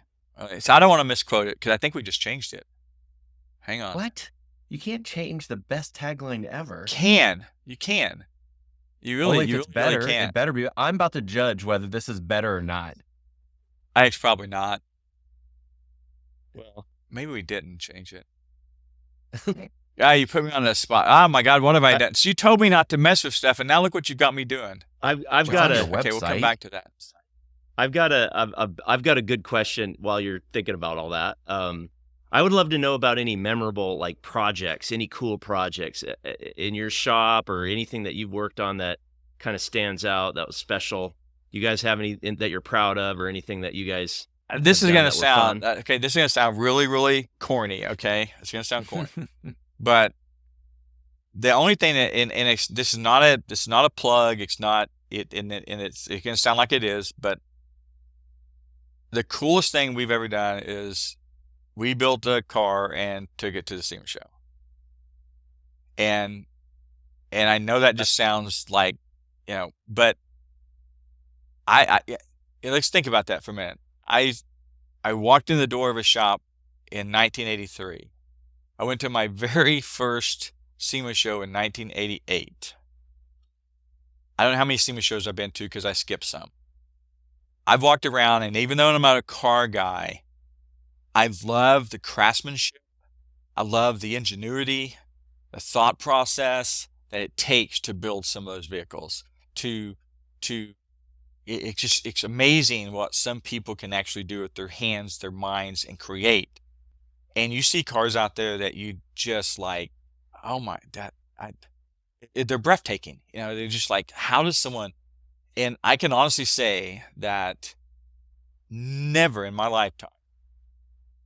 So I don't want to misquote it, because I think we just changed it. Hang on. What? You can't change the best tagline ever. You can. You really, Only if it's better. Really can. It better be. I'm about to judge whether this is better or not. It's probably not. Well, maybe we didn't change it. Yeah, you put me on the spot. Oh my God, what have I done? So you told me not to mess with stuff, and now look what you've got me doing. I've got okay, we'll come back to that. I've got a good question while you're thinking about all that. I would love to know about any memorable projects, any cool projects in your shop, or anything that you've worked on that kind of stands out, that was special. You guys have any that you're proud of, or anything that you guys? This is gonna sound okay. This is gonna sound really, really corny. Okay, it's gonna sound corny, but the only thing that this is not a plug. It's not it, and it's gonna sound like it is, but the coolest thing we've ever done is we built a car and took it to the SEMA show. And I know that just sounds like, but let's think about that for a minute. I walked in the door of a shop in 1983. I went to my very first SEMA show in 1988. I don't know how many SEMA shows I've been to, because I skipped some. I've walked around, and even though I'm not a car guy, I love the craftsmanship. I love the ingenuity, the thought process that it takes to build some of those vehicles, to it's amazing what some people can actually do with their hands, their minds, and create. And you see cars out there that you just like, oh my, they're breathtaking. They're just like, how does someone? And I can honestly say that never in my lifetime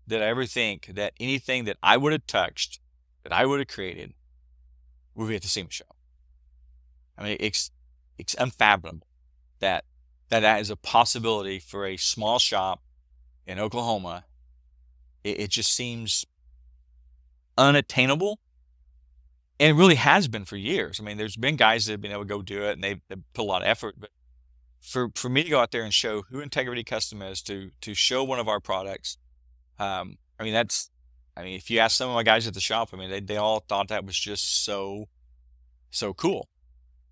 did I ever think that anything that I would have touched, that I would have created, would be at the SEMA show. I mean, it's unfathomable that that is a possibility for a small shop in Oklahoma. It just seems unattainable, and it really has been for years. I mean, there's been guys that have been able to go do it, and they've put a lot of effort. But for me to go out there and show who Integrity Custom is, to show one of our products, I mean, if you ask some of my guys at the shop, I mean, they all thought that was just so cool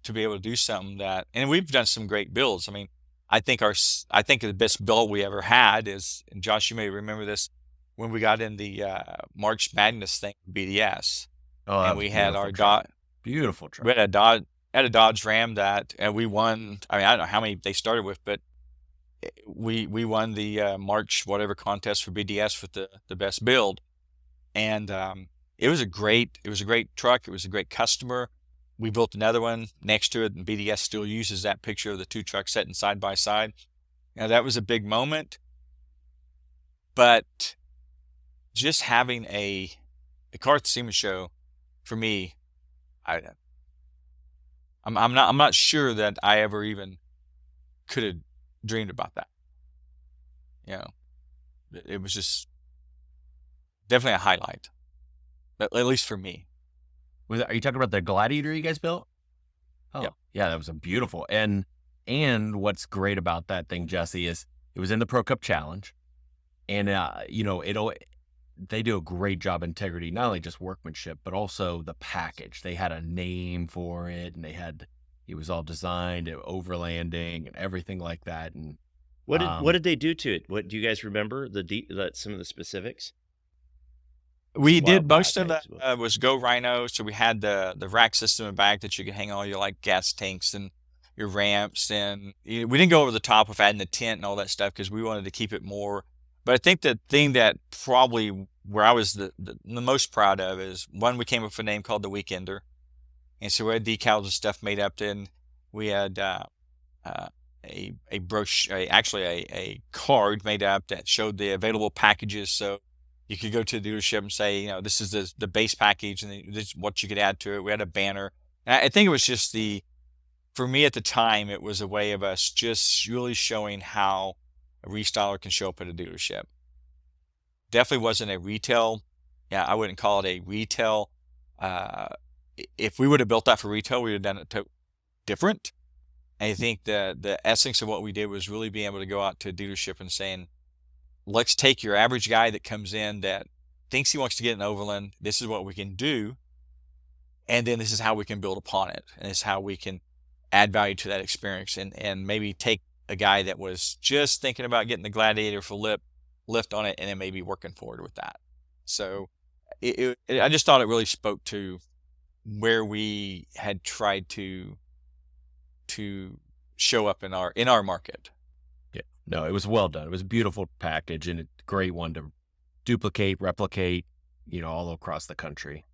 to be able to do something that. And we've done some great builds. I mean, I think the best build we ever had is, and Josh, you may remember this, when we got in the March Madness thing, BDS, Oh, that and was we a had beautiful our truck. Beautiful we truck. had a Dodge Ram that, and we won. I mean, I don't know how many they started with, but we won the March whatever contest for BDS with the best build, and it was a great truck. It was a great customer. We built another one next to it, and BDS still uses that picture of the two trucks sitting side by side. Now, that was a big moment, but just having a car at the SEMA show, for me, I'm not sure that I ever even could have dreamed about that. It was just definitely a highlight, at least for me. Are you talking about the Gladiator you guys built? Oh, Yep. yeah, that was a beautiful. And what's great about that thing, Jesse, is it was in the Pro Cup Challenge, and they do a great job of integrity, not only just workmanship, but also the package. They had a name for it, and it was all designed, overlanding and everything like that. And What did they do to it? What do you guys remember? Some of the specifics? We a while did most back, of I that suppose. was Go Rhino. So we had the rack system in back that you could hang all your like gas tanks and your ramps, and we didn't go over the top of adding the tent and all that stuff because we wanted to keep it more. But I think the thing that probably where I was the most proud of is, one, we came up with a name called the Weekender, and so we had decals and stuff made up. Then we had a brochure, actually a card made up that showed the available packages. So you could go to the dealership and say, this is the base package, and this is what you could add to it. We had a banner. And I think it was just for me at the time, it was a way of us just really showing how a restyler can show up at a dealership. Definitely wasn't a retail. Yeah, I wouldn't call it a retail. If we would have built that for retail, we would have done it different. And I think the essence of what we did was really being able to go out to a dealership and saying, let's take your average guy that comes in that thinks he wants to get an Overland. This is what we can do. And then this is how we can build upon it. And this is how we can add value to that experience, and maybe take a guy that was just thinking about getting the Gladiator for lift on it, and then maybe working forward with that. So I just thought it really spoke to where we had tried to show up in our market. Yeah, no, it was well done. It was a beautiful package, and a great one to duplicate, replicate, all across the country.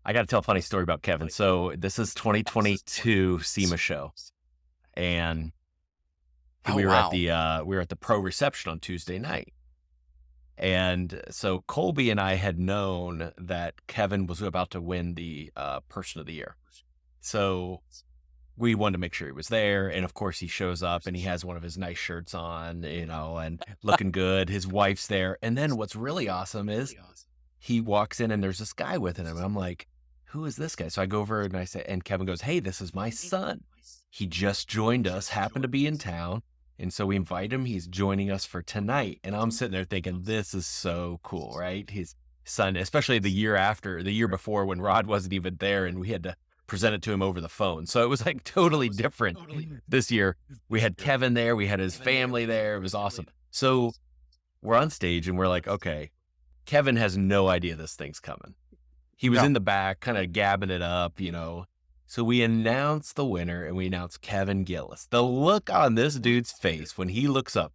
I got to tell a funny story about Kevin. So this is 2022 SEMA show, and we were at the pro reception on Tuesday night. And so Colby and I had known that Kevin was about to win the Person of the Year. So we wanted to make sure he was there. And of course he shows up and he has one of his nice shirts on, and looking good. His wife's there. And then what's really awesome is he walks in and there's this guy with him. And I'm like, who is this guy? So I go over and I say, and Kevin goes, hey, this is my son. He just joined us, happened to be in town. And so we invite him. He's joining us for tonight. And I'm sitting there thinking, this is so cool, right? His son, especially the year before when Rod wasn't even there and we had to present it to him over the phone. So it was like totally different this year. We had Kevin there. We had his family there. It was awesome. So we're on stage and we're like, okay, Kevin has no idea this thing's coming. He was in the back kind of gabbing it up, So we announce the winner, and we announce Kevin Gillis. The look on this dude's face when he looks up,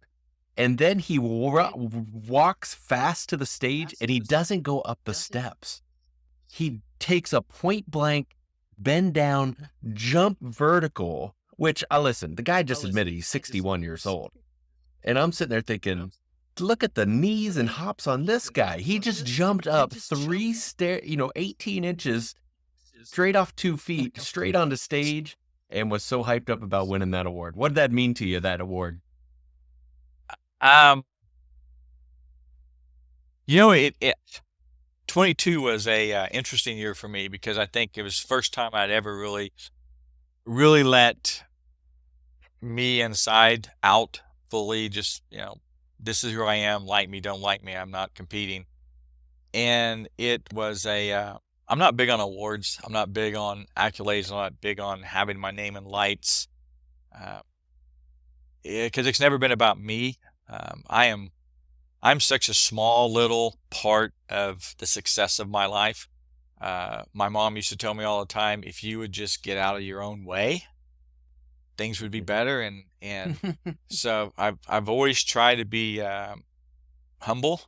and then he walks fast to the stage, and he doesn't go up the steps. He takes a point blank, bend down, jump vertical, which, listen, the guy just admitted he's 61 years old. And I'm sitting there thinking, look at the knees and hops on this guy. He just jumped up 18 inches straight off 2 feet, straight onto stage, and was so hyped up about winning that award. What did that mean to you, that award? It 22 was a interesting year for me because I think it was the first time I'd ever really let me inside out fully. Just, this is who I am. Like me, don't like me. I'm not competing. And it was I'm not big on awards. I'm not big on accolades. I'm not big on having my name in lights. Because it's never been about me. I'm such a small little part of the success of my life. My mom used to tell me all the time, if you would just get out of your own way, things would be better. And so I've always tried to be humble.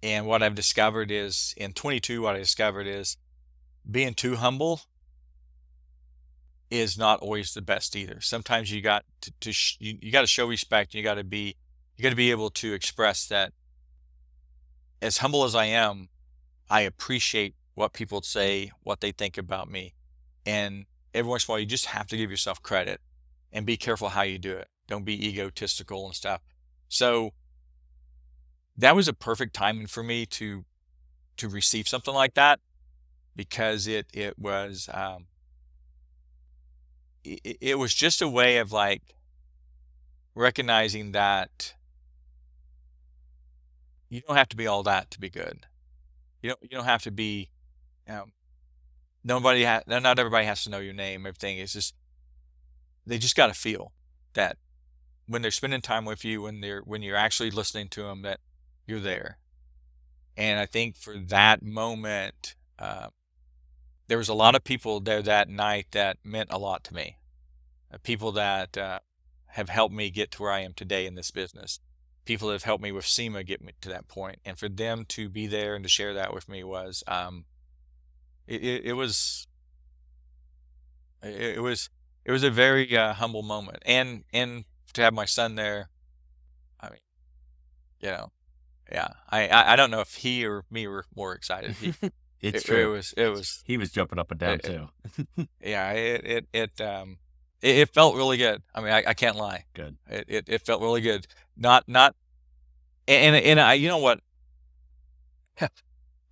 And what I've discovered is in 22, what I discovered is being too humble is not always the best either. Sometimes you got you got to show respect. You got to be able to express that. As humble as I am, I appreciate what people say, what they think about me. And every once in a while, you just have to give yourself credit and be careful how you do it. Don't be egotistical and stuff. So that was a perfect timing for me to receive something like that, because it was it was just a way of like recognizing that you don't have to be all that to be good. You don't have to be. Not everybody has to know your name. Everything is just, they just got to feel that when they're spending time with you, when you're actually listening to them, that you're there. And I think for that moment, there was a lot of people there that night that meant a lot to me. People that have helped me get to where I am today in this business. People that have helped me with SEMA get me to that point. And for them to be there and to share that with me was, it was a very humble moment. And to have my son there, I mean, yeah. I don't know if he or me were more excited. It's true. It was. He was jumping up and down too. Yeah. It felt really good. I mean, I can't lie. Good. It felt really good. And I, you know what?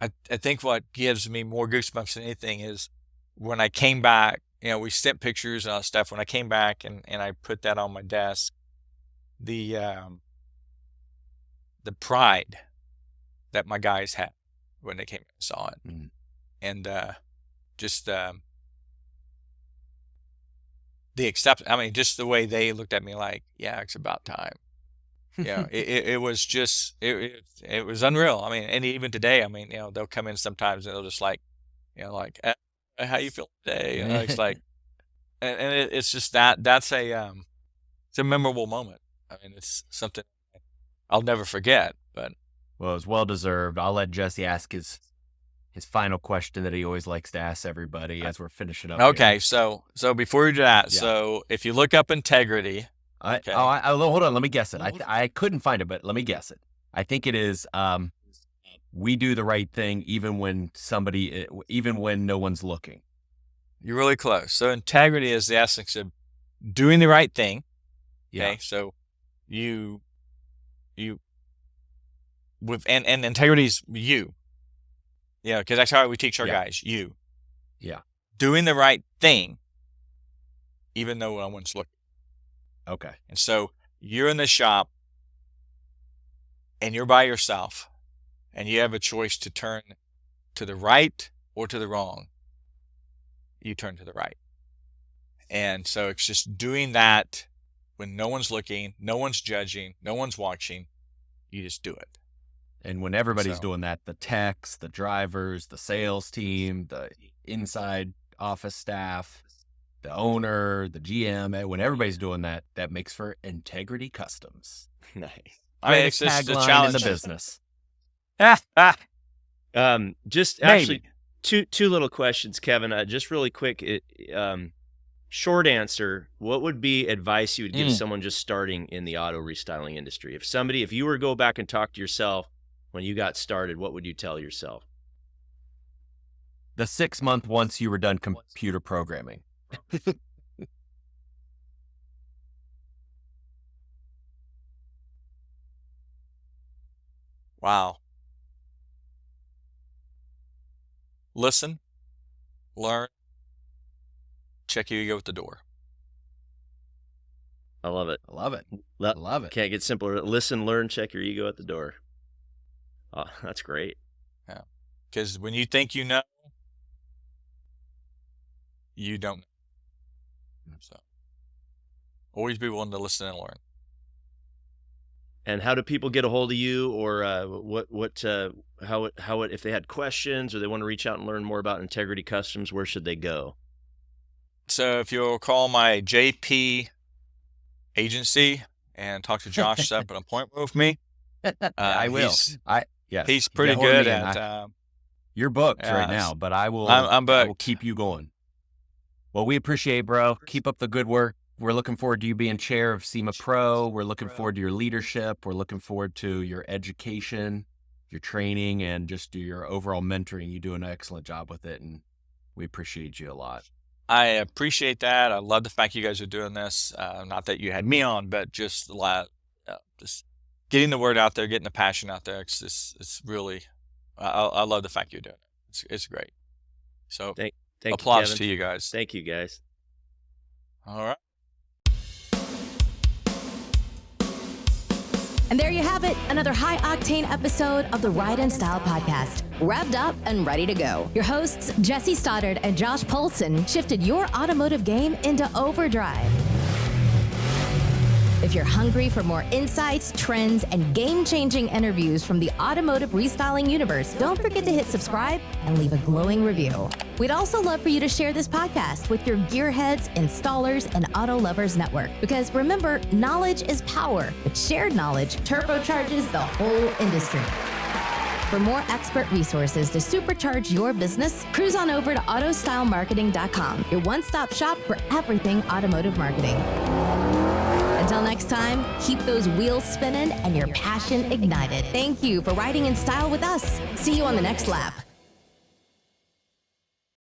I think what gives me more goosebumps than anything is when I came back. We sent pictures and stuff. When I came back and I put that on my desk, the pride that my guys had when they came and saw it, and just the acceptance. I mean, just the way they looked at me, like, yeah, it's about time. It was just it was unreal. I mean, and even today, I mean, they'll come in sometimes and they'll just like, how you feel today? It's like, and it's just that's it's a memorable moment. I mean, it's something I'll never forget. But well, it's well deserved. I'll let Jesse ask his final question that he always likes to ask everybody as we're finishing up. Okay, here. so before you do that, so if you look up integrity. Okay. Hold on. Let me guess it. I couldn't find it, but let me guess it. I think it is. We do the right thing even when no one's looking. You're really close. So integrity is the essence of doing the right thing. Okay. Yeah. So and integrity is you. Because that's how we teach our guys. You. Yeah. Doing the right thing, even though no one's looking. Okay. And so you're in the shop and you're by yourself and you have a choice to turn to the right or to the wrong. You turn to the right. And so it's just doing that when no one's looking, no one's judging, no one's watching. You just do it. And when everybody's So- doing that, the techs, the drivers, the sales team, the inside office staff, the owner, the GM, when everybody's doing that, that makes for Integrity Customs. Nice. I mean, Greatest it's just a tagline challenge. in the business. Just Maybe. actually two little questions, Kevin. Just really quick. Short answer: what would be advice you would give someone just starting in the auto restyling industry? If you were to go back and talk to yourself when you got started, what would you tell yourself? The 6 month once you were done computer programming. Wow. Listen, learn, check your ego at the door. I love it. I love it. Love it. Can't get simpler. Listen, learn, check your ego at the door. Oh, that's great. Yeah. Because when you think you know, you don't. So always be willing to listen and learn. And how do people get a hold of you, or if they had questions or they want to reach out and learn more about Integrity Customs, where should they go? So if you'll call my JP agency and talk to Josh, set up an appointment with me. I will. Yes. He's Get pretty hold of good me and at. You're booked right yes. now, but I will. I'm I will booked. keep you going. Well, we appreciate, bro. Keep up the good work. We're looking forward to you being chair of SEMA Pro. We're looking forward to your leadership. We're looking forward to your education, your training, and just your overall mentoring. You do an excellent job with it, and we appreciate you a lot. I appreciate that. I love the fact you guys are doing this. Not that you had me on, but just just getting the word out there, getting the passion out there. It's really, I love the fact you're doing it. It's great. So Thank applause you, to you guys. Thank you, guys. All right. And there you have it, another high-octane episode of the Ride and Style podcast. Revved up and ready to go. Your hosts, Jesse Stoddard and Josh Polson, shifted your automotive game into overdrive. If you're hungry for more insights, trends, and game-changing interviews from the automotive restyling universe, don't forget to hit subscribe and leave a glowing review. We'd also love for you to share this podcast with your gearheads, installers, and auto lovers network. Because remember, knowledge is power, but shared knowledge turbocharges the whole industry. For more expert resources to supercharge your business, cruise on over to autostylemarketing.com, your one-stop shop for everything automotive marketing. Until next time, keep those wheels spinning and your passion ignited. Thank you for riding in style with us. See you on the next lap.